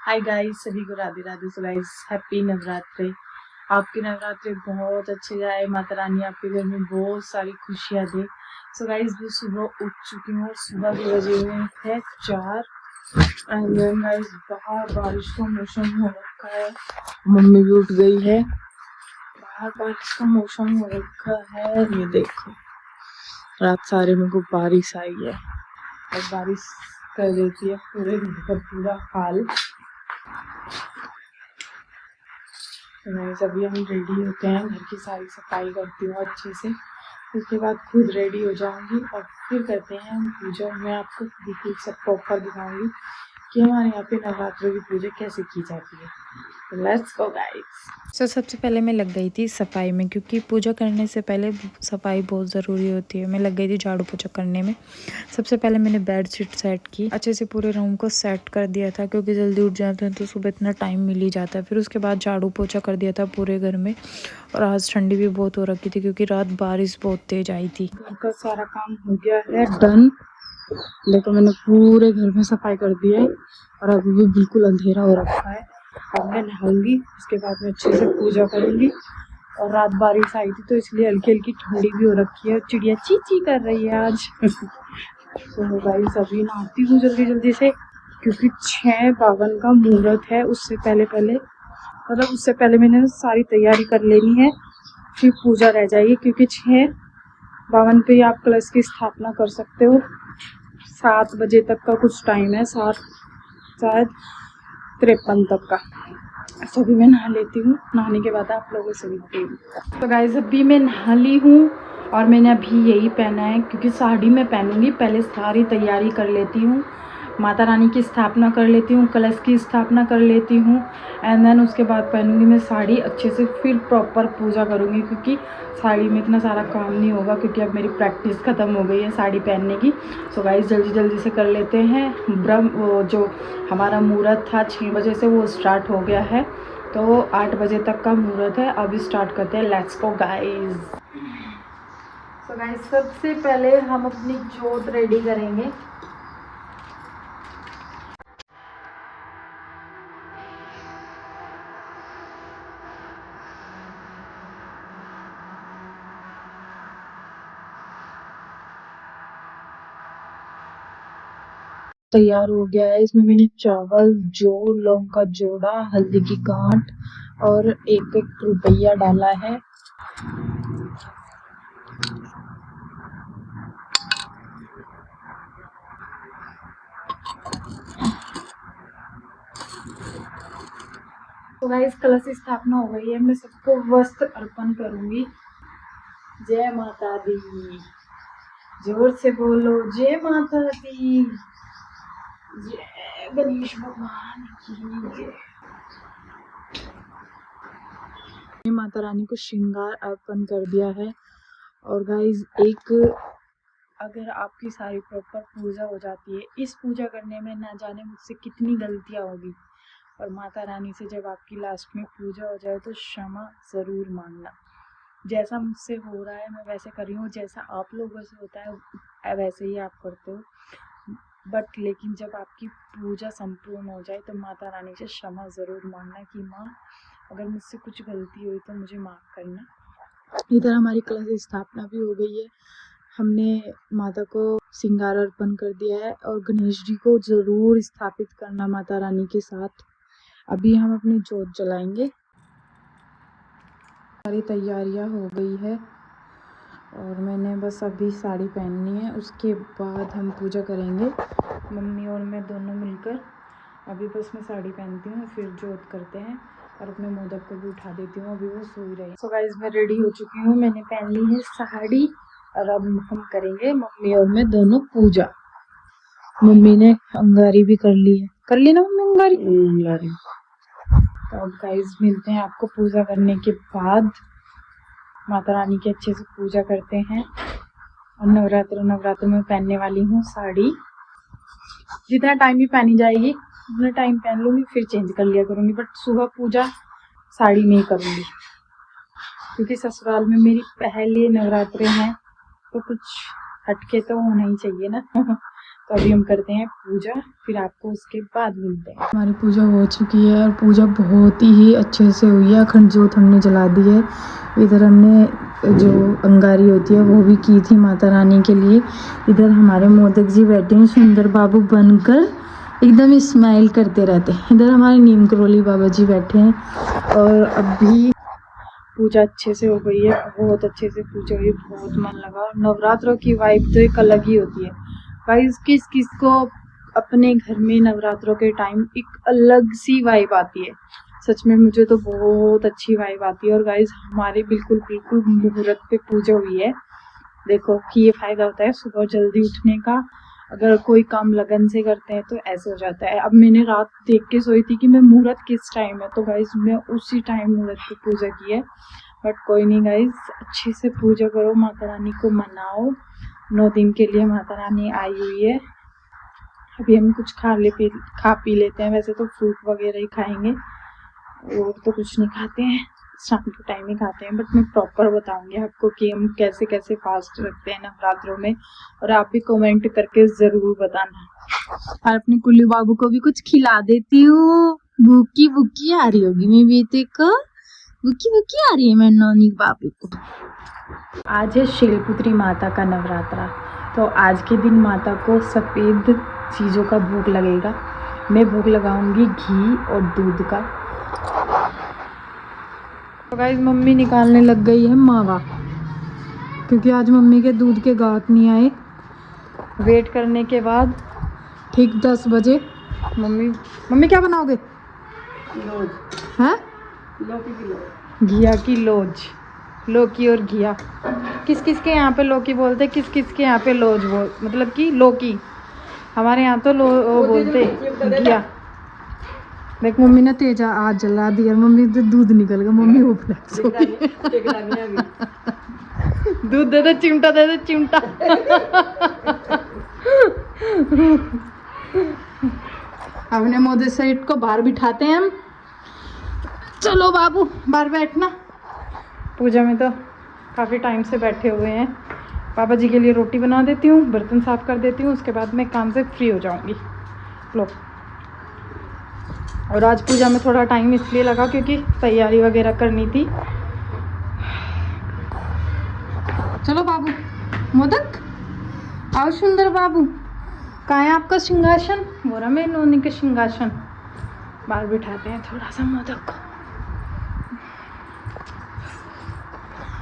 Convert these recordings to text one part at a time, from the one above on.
Hi guys, सभी को Radhe Radhe. So guys, happy Navratri. आपकी नवरात्रि बहुत अच्छे जाए। माता रानी आपके घर में बहुत सारी खुशियां दे। सो गाइस, मैं सुबह उठ चुकी हूँ। सुबह के बजे हुए हैं 4। एंड देन गाइस, बाहर बारिश का मौसम हो रखा है। मम्मी भी उठ गई है। बाहर बारिश का मौसम हो रखा है। ये देखो, रात सारे में को बारिश आई है और बारिश कर देती है पूरे घर का पूरा हाल। तो अभी हम रेडी होते हैं, घर की सारी सफाई करती हूँ अच्छे से। उसके बाद खुद रेडी हो जाऊंगी और फिर करते हैं हम पूजा। मैं आपको डिटेल सब प्रॉपर दिखाऊंगी कि हमारे यहाँ पे नवरात्रों की पूजा कैसे की जाती है। Let's go guys. सबसे पहले मैं लग गई थी सफाई में, क्योंकि पूजा करने से पहले सफाई बहुत ज़रूरी होती है। मैं लग गई थी झाड़ू पोछा करने में। सबसे पहले मैंने बेड शीट सेट की, अच्छे से पूरे रूम को सेट कर दिया था, क्योंकि जल्दी उठ जाते हैं तो सुबह इतना टाइम मिल ही जाता है। फिर उसके बाद झाड़ू पोछा कर दिया था पूरे घर में। और आज ठंडी भी बहुत हो रखी थी, क्योंकि रात बारिश बहुत तेज आई थी। घर का सारा काम हो गया है डन। देखो, मैंने पूरे घर में सफाई कर दी है और अभी भी बिल्कुल अंधेरा हो रखा है। अब मैं नहाऊंगी, उसके बाद मैं अच्छे से पूजा करूंगी। और रात बारिश आई थी तो इसलिए हल्की हल्की ठंडी भी हो रखी है। चिड़िया ची ची कर रही है आज। तो गाइस, अभी नहाती हूँ जल्दी जल्दी से, क्योंकि 6:52 का मुहूर्त है। उससे पहले मैंने सारी तैयारी कर लेनी है, फिर पूजा रह जाएगी। क्योंकि 6:52 पे आप कलश की स्थापना कर सकते हो। 7 बजे तक का कुछ टाइम है, 7 शायद 53 तक का। तो अभी मैं नहा लेती हूँ, नहाने के बाद आप लोगों से मिलती हूँ। तो गाइस, अभी मैं नहा ली हूँ और मैंने अभी यही पहना है, क्योंकि साड़ी मैं पहनूंगी। पहले सारी तैयारी कर लेती हूँ, माता रानी की स्थापना कर लेती हूँ, कलश की स्थापना कर लेती हूँ। एंड देन उसके बाद पहनूंगी मैं साड़ी अच्छे से, फिर प्रॉपर पूजा करूँगी। क्योंकि साड़ी में इतना सारा काम नहीं होगा, क्योंकि अब मेरी प्रैक्टिस ख़त्म हो गई है साड़ी पहनने की। सो गाइस, जल्दी जल्दी से कर लेते हैं। वो जो हमारा मुहूर्त था 6 बजे से, वो स्टार्ट हो गया है। तो 8 बजे तक का मुहूर्त है। अभी स्टार्ट करते हैं। Let's go guys. So guys, सबसे पहले हम अपनी जोत रेडी करेंगे। तैयार हो गया है। इसमें मैंने चावल, जो लौंग का जोड़ा, हल्दी की गांठ और 1-1 रुपया डाला है। तो गाइस, कलश स्थापना हो गई है। मैं सबको वस्त्र अर्पण करूंगी। जय माता दी। जोर से बोलो, जय माता दी। जय गणेश भगवान की जय। माता रानी को श्रृंगार अर्पण कर दिया है। और गाइस, अगर आपकी सारी प्रॉपर पूजा हो जाती है, इस पूजा करने में ना जाने मुझसे कितनी गलतियां होगी, और माता रानी से जब आपकी लास्ट में पूजा हो जाए तो क्षमा ज़रूर मांगना। जैसा मुझसे हो रहा है मैं वैसे कर रही हूँ, जैसा आप लोगों से होता है वैसे ही आप करते हो। बट लेकिन जब आपकी पूजा संपूर्ण हो जाए तो माता रानी से क्षमा ज़रूर मांगना कि माँ, अगर मुझसे कुछ गलती हुई तो मुझे माफ़ करना। इधर हमारी कलश स्थापना भी हो गई है। हमने माता को श्रृंगार अर्पण कर दिया है, और गणेश जी को ज़रूर स्थापित करना माता रानी के साथ। अभी हम अपनी जोत जलाएंगे। सारी तैयारियां हो गई है और मैंने बस अभी साड़ी पहननी है, उसके बाद हम पूजा करेंगे, मम्मी और मैं दोनों मिलकर। अभी बस मैं साड़ी पहनती हूँ, फिर जोत करते हैं और अपने मोदक को भी उठा देती हूँ। अभी वो सो ही रही। सो गाइस, मैं रेडी हो चुकी हूँ, मैंने पहन ली है साड़ी और अब हम करेंगे मम्मी और मैं दोनों पूजा। मम्मी ने अंगारी भी कर ली है। कर ली ना मम्मी अंगारी? तो अब गाइस, मिलते हैं आपको पूजा करने के बाद। माता रानी की अच्छे से पूजा करते हैं। और नवरात्र में पहनने वाली हूँ साड़ी। जितना टाइम भी पहनी जाएगी उतना टाइम पहन लूंगी, फिर चेंज कर लिया करूंगी। बट सुबह पूजा साड़ी में ही करूंगी, क्योंकि ससुराल में मेरी पहले नवरात्रे हैं, तो कुछ हटके तो होना ही चाहिए ना। तो अभी हम करते हैं पूजा, फिर आपको उसके बाद मिलते हैं। हमारी पूजा हो चुकी है और पूजा बहुत ही अच्छे से हुई है। अखंड ज्योत हमने जला दी है। इधर हमने जो अंगारी होती है वो भी की थी माता रानी के लिए। इधर हमारे मोदक जी बैठे हैं सुंदर बाबू बनकर, एकदम स्माइल करते रहते हैं। इधर हमारे नीम करोली बाबा जी बैठे हैं। और अभी पूजा अच्छे से हो गई है, बहुत अच्छे से पूजा हुई, बहुत मन लगा। नवरात्रों की वाइब तो एक अलग ही होती है गाइस। किस किस को अपने घर में नवरात्रों के टाइम एक अलग सी वाइब आती है। सच में मुझे तो बहुत अच्छी वाइब आती है। और गाइस हमारे बिल्कुल बिल्कुल मुहूर्त पे पूजा हुई है। देखो कि ये फायदा होता है सुबह जल्दी उठने का। अगर कोई काम लगन से करते हैं तो ऐसे हो जाता है। अब मैंने रात देख के सोई थी कि मैं मुहूर्त किस टाइम है, तो गाइस मैं उसी टाइम मुहूर्त की पूजा की है। बट कोई नहीं गाइस, अच्छे से पूजा करो, माता रानी को मनाओ। 9 दिन के लिए माता रानी आई हुई है। अभी हम कुछ खा पी लेते हैं। वैसे तो फ्रूट वगैरह ही खाएंगे और तो कुछ नहीं खाते हैं, शाम के टाइम ही खाते हैं। बट मैं प्रॉपर बताऊंगी आपको कि हम कैसे कैसे फास्ट रखते हैं नवरात्रों में। और आप भी कमेंट करके जरूर बताना। और अपने कुल्लू बाबू को भी कुछ खिला देती हूँ। भूखी भूखी आ रही होगी मेरी बेटे को, भूखी भूखी आ रही है मेरे नौनी बाबू को। आज है शैलपुत्री माता का नवरात्रा, तो आज के दिन माता को सफ़ेद चीज़ों का भोग लगेगा। मैं भोग लगाऊंगी घी और दूध का। तो गाइस मम्मी निकालने लग गई है मावा, क्योंकि आज मम्मी के दूध के गाहक नहीं आए। वेट करने के बाद ठीक 10 बजे मम्मी क्या बनाओगे? लोज। हैं? लौकी की लोज। घिया की लोज। लौकी और घिया। किस किस के यहाँ पे लौकी बोलते, किस किस के यहाँ पे लोज मतलब कि लौकी। हमारे यहाँ तो बोलते घिया। देख मम्मी ने तेजा आज जला दिया। मम्मी तो दूध निकल गया। मम्मी ऊपर दूध दे दे, चिमटा दे दे, चिमटा। अपने मोदी सेठ को बाहर बिठाते हैं हम। चलो बाबू बाहर बैठना। पूजा में तो काफ़ी टाइम से बैठे हुए हैं। पापा जी के लिए रोटी बना देती हूँ, बर्तन साफ कर देती हूँ, उसके बाद मैं काम से फ्री हो जाऊँगी। लो। और आज पूजा में थोड़ा टाइम इसलिए लगा क्योंकि तैयारी वगैरह करनी थी। चलो बाबू मोदक आओ। सुंदर बाबू कहाँ है आपका सिंहासन? वो रहा मेरे नोनी का सिंहासन। बाहर बिठाते हैं थोड़ा सा मोदक को।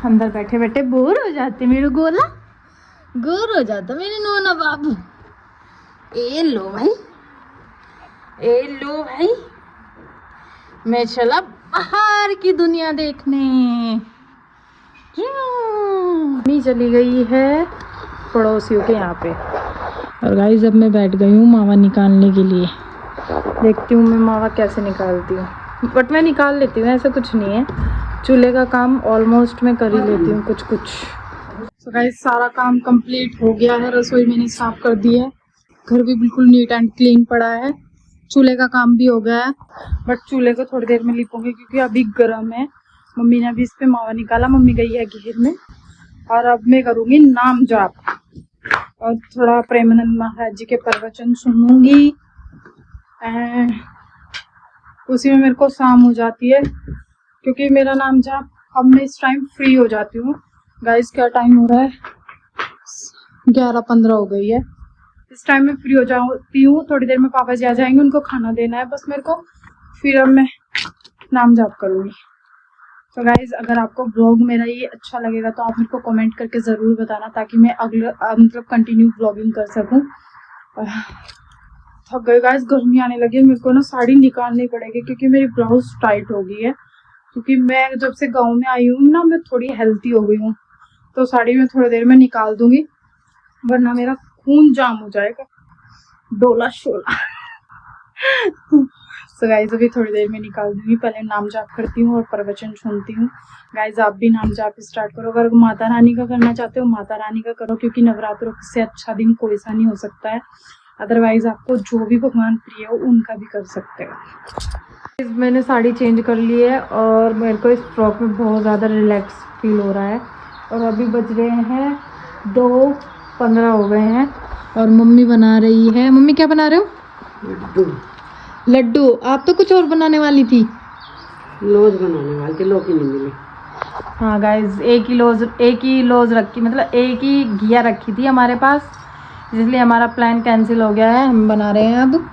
अंदर बैठे बैठे बोर हो जाते मेरे गोला, गोर हो जाता मेरे नोना बाबू। ए लो भाई, ए लो भाई, मैं चला बाहर की दुनिया देखने। मम्मी चली गई है पड़ोसियों के यहाँ पे। और गाइस अब मैं बैठ गई हूँ मावा निकालने के लिए। देखती हूँ मैं मावा कैसे निकालती हूँ। बट मैं निकाल लेती हूँ, ऐसा कुछ नहीं है। चूल्हे का काम ऑलमोस्ट मैं कर ही लेती हूँ कुछ कुछ। तो गाइस सारा काम कंप्लीट हो गया है। रसोई मैंने साफ कर दी है, घर भी बिल्कुल नीट एंड क्लीन पड़ा है। चूल्हे का काम भी हो गया है, बट चूल्हे को थोड़ी देर में लिपूंगी क्योंकि अभी गर्म है। मम्मी ने अभी इस पे मावा निकाला, मम्मी गई है घेर में। और अब मैं करूँगी नाम जाप और थोड़ा प्रेमानंद महाराज जी के प्रवचन सुनूंगी। उसी में मेरे को शाम हो जाती है क्योंकि मेरा नाम जाप अब मैं इस टाइम फ्री हो जाती हूँ। गाइस क्या टाइम हो रहा है? 11:15 हो गई है। इस टाइम में फ्री हो जाती हूँ। थोड़ी देर में पापा जी आ जाएंगे, उनको खाना देना है बस मेरे को, फिर अब मैं नाम जाप करूँगी। तो गाइज अगर आपको व्लॉग मेरा ये अच्छा लगेगा तो आप मेरे को कमेंट करके ज़रूर बताना, ताकि मैं अगले मतलब कंटिन्यू व्लॉगिंग कर सकूँ। थक गई गाइज, गर्मी आने लगी। मेरे को ना साड़ी निकालनी पड़ेगी क्योंकि मेरी ब्लाउज टाइट हो गई है। क्योंकि मैं जब से गाँव में आई हूँ ना, मैं थोड़ी हेल्थी हो गई हूँ, तो साड़ी मैं थोड़ी देर में निकाल दूंगी, वरना मेरा खून जाम हो जाएगा। डोला शोला। तो गाइज अभी थोड़ी देर में निकाल दूंगी। पहले नाम जाप करती हूँ और प्रवचन सुनती हूँ। गाइज आप भी नाम जाप स्टार्ट करो। अगर माता रानी का करना चाहते हो माता रानी का करो, क्योंकि नवरात्रों से अच्छा दिन कोई सा नहीं हो सकता है। अदरवाइज आपको जो भी भगवान प्रिय हो उनका भी कर सकते हो। मैंने साड़ी चेंज कर ली है और मेरे को इस फ्रॉक में बहुत ज़्यादा रिलैक्स फील हो रहा है। और अभी बज रहे हैं 2:15 हो गए हैं और मम्मी बना रही है। मम्मी क्या बना रहे हो? लड्डू। लड्डू। आप तो कुछ और बनाने वाली थी। लौज बनाने वाली थी, लौकी नहीं मिली। हाँ गाइज, एक ही लौज रखी, मतलब एक ही घिया रखी थी हमारे पास, इसलिए हमारा प्लान कैंसिल हो गया है। हम बना रहे हैं अब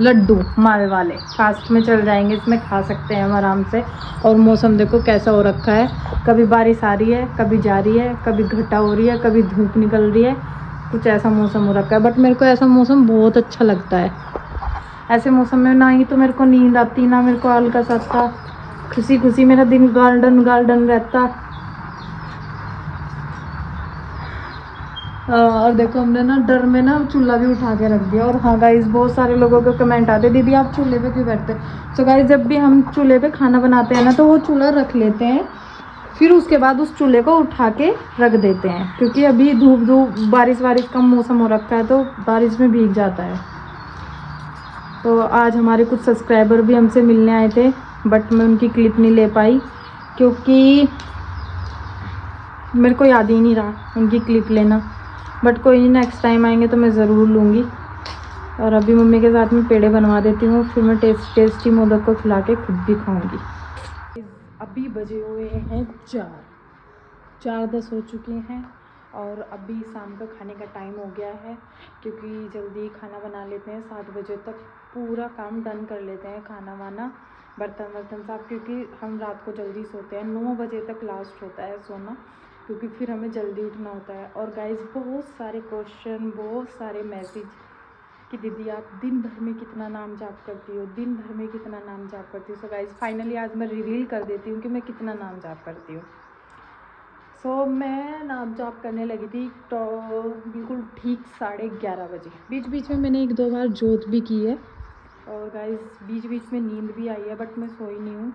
लड्डू मावे वाले, फास्ट में चल जाएंगे, इसमें खा सकते हैं हम आराम से। और मौसम देखो कैसा हो रखा है, कभी बारिश आ रही है, कभी जा रही है, कभी घटा हो रही है, कभी धूप निकल रही है, कुछ ऐसा मौसम हो रखा है। बट मेरे को ऐसा मौसम बहुत अच्छा लगता है। ऐसे मौसम में ना ही तो मेरे को नींद आती, ना मेरे को हल्का सा आता, खुशी खुशी मेरा दिन गार्डन रहता। और देखो हमने ना डर में ना चूल्हा भी उठा के रख दिया। और हाँ गाइस, बहुत सारे लोगों के कमेंट आते, दीदी आप चूल्हे पे क्यों बैठते? सो गाइस, जब भी हम चूल्हे पे खाना बनाते हैं ना, तो वो चूल्हा रख लेते हैं, फिर उसके बाद उस चूल्हे को उठा के रख देते हैं, क्योंकि अभी धूप बारिश का मौसम हो रखा है, तो बारिश में भीग जाता है। तो आज हमारे कुछ सब्सक्राइबर भी हमसे मिलने आए थे, बट मैं उनकी क्लिप नहीं ले पाई, क्योंकि मेरे को याद ही नहीं रहा उनकी क्लिप लेना। बट कोई नहीं, नेक्स्ट टाइम आएंगे तो मैं ज़रूर लूँगी। और अभी मम्मी के साथ में पेड़े बनवा देती हूँ, फिर मैं टेस्टी मोदक को खिला के खुद भी खाऊँगी। अभी बजे हुए हैं 4:10 हो चुके हैं, और अभी शाम का खाने का टाइम हो गया है, क्योंकि जल्दी खाना बना लेते हैं। 7 बजे तक पूरा काम डन कर लेते हैं, खाना वाना, बर्तन साफ, क्योंकि हम रात को जल्दी सोते हैं। 9 बजे तक लास्ट होता है सोना, क्योंकि फिर हमें जल्दी उठना होता है। और गाइस, बहुत सारे क्वेश्चन, बहुत सारे मैसेज कि दीदी आप दिन भर में कितना नाम जाप करती हो, दिन भर में कितना नाम जाप करती हो। सो गाइस, फाइनली आज मैं रिवील कर देती हूँ कि मैं कितना नाम जाप करती हूँ। सो मैं नाम जाप करने लगी थी तो बिल्कुल ठीक 11:30 बजे। बीच में मैंने 1-2 बार जोत भी की है। और गाइस, बीच में नींद भी आई है, बट मैं सोई नहीं हूँ।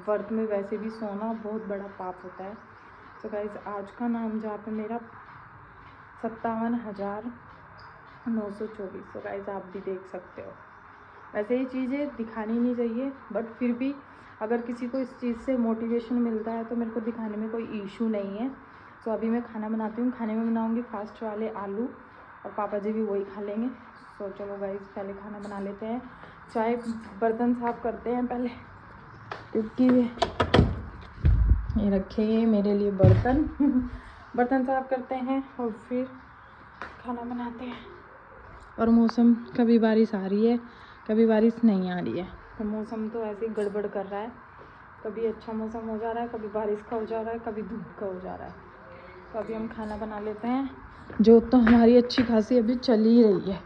व्रत में वैसे भी सोना बहुत बड़ा पाप होता है। तो गाइस, आज का नाम जाप है मेरा 57,924। तो गाइस, आप भी देख सकते हो। वैसे ये चीज़ें दिखानी नहीं चाहिए, बट फिर भी अगर किसी को इस चीज़ से मोटिवेशन मिलता है तो मेरे को दिखाने में कोई इशू नहीं है। तो अभी मैं खाना बनाती हूँ। खाने में बनाऊँगी फास्ट वाले आलू, और पापा जी भी वही खा लेंगे। तो चलो गाइस, पहले खाना बना लेते हैं। चाय बर्तन साफ़ करते हैं पहले, क्योंकि ये रखे मेरे लिए बर्तन साफ़ करते हैं और फिर खाना बनाते हैं। और मौसम, कभी बारिश आ रही है, कभी बारिश नहीं आ रही है। तो मौसम तो ऐसे ही गड़बड़ कर रहा है, कभी अच्छा मौसम हो जा रहा है, कभी बारिश का हो जा रहा है, कभी धूप का हो जा रहा है। तो अभी हम खाना बना लेते हैं। जो तो हमारी अच्छी खासी अभी चल ही रही है,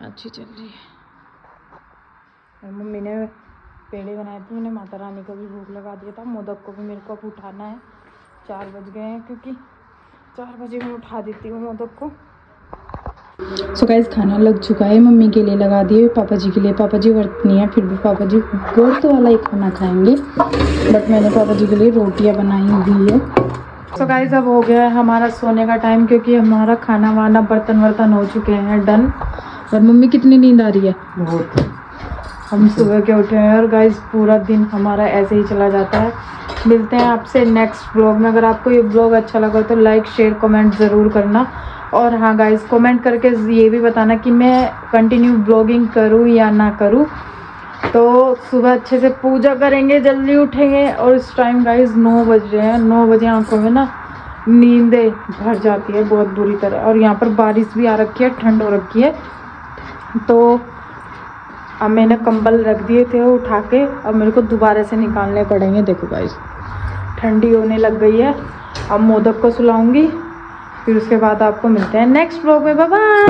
अच्छी चल रही है। और मम्मी ने पेड़े बनाए थे, मैंने माता रानी को भी भूख लगा दिया था। मोदक को भी मेरे को अब उठाना है, 4 बज गए हैं, क्योंकि 4 बजे मैं उठा देती हूँ मोदक को। सो गाइस, खाना लग चुका है। मम्मी के लिए लगा दिए, पापा जी के लिए। पापा जी व्रत नहीं है, फिर भी पापा जी व्रत वाला ही खाना खाएंगे, बट मैंने पापा जी के लिए रोटियां बनाई हुई है। सो गाइस, अब हो गया है हमारा सोने का टाइम, क्योंकि हमारा खाना वाना बर्तन हो चुके हैं डन। और मम्मी, कितनी नींद आ रही है? बहुत। हम सुबह के उठे हैं, और गाइस पूरा दिन हमारा ऐसे ही चला जाता है। मिलते हैं आपसे नेक्स्ट ब्लॉग में। अगर आपको ये ब्लॉग अच्छा लगा तो लाइक, शेयर, कमेंट ज़रूर करना। और हाँ गाइस, कमेंट करके ये भी बताना कि मैं कंटिन्यू ब्लॉगिंग करूँ या ना करूँ। तो सुबह अच्छे से पूजा करेंगे, जल्दी उठेंगे। और इस टाइम गाइस 9 बज रहे हैं। 9 बजे आंखों में ना नींदें भर जाती है बहुत बुरी तरह। और यहाँ पर बारिश भी आ रखी है, ठंड हो रखी है। तो अब मैंने कंबल रख दिए थे उठा के, अब मेरे को दोबारा से निकालने पड़ेंगे। देखो गाइस, ठंडी होने लग गई है। अब मोदक को सुलाऊंगी, फिर उसके बाद आपको मिलते हैं नेक्स्ट व्लॉग में। Bye bye.